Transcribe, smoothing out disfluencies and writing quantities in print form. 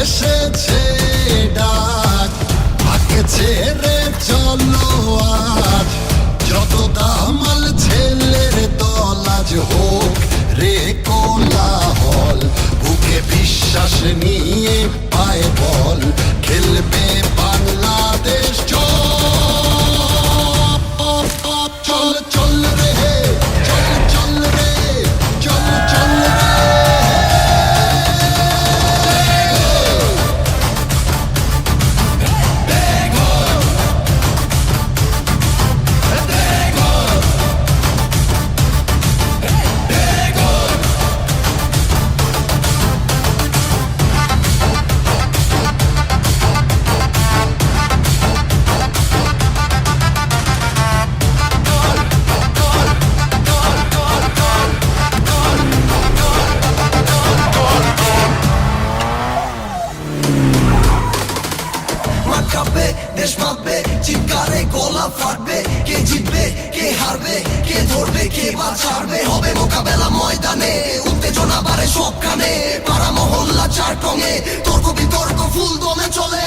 এসেছে ডাক, আঁকেছে রে চলো আজ, যত দামাল ছেলের দল আজ হোক রে কোলাহল, বুকে বিশ্বাস নিয়ে পায়ে বল, খেলবে বাংলাদেশ। চল চল রে, চল চল রে, চল চল রে। দেশ মাপবে, চিৎকারে গলা ফাটবে, কে জিতবে কে হারবে, কে ধরবে কে বা ছাড়বে, হবে মোকাবেলা ময়দানে, উত্তেজনা বাড়ে সবখানে, পাড়া মহল্লা চার টঙে, তর্ক বিতর্ক ফুল দমে চলে।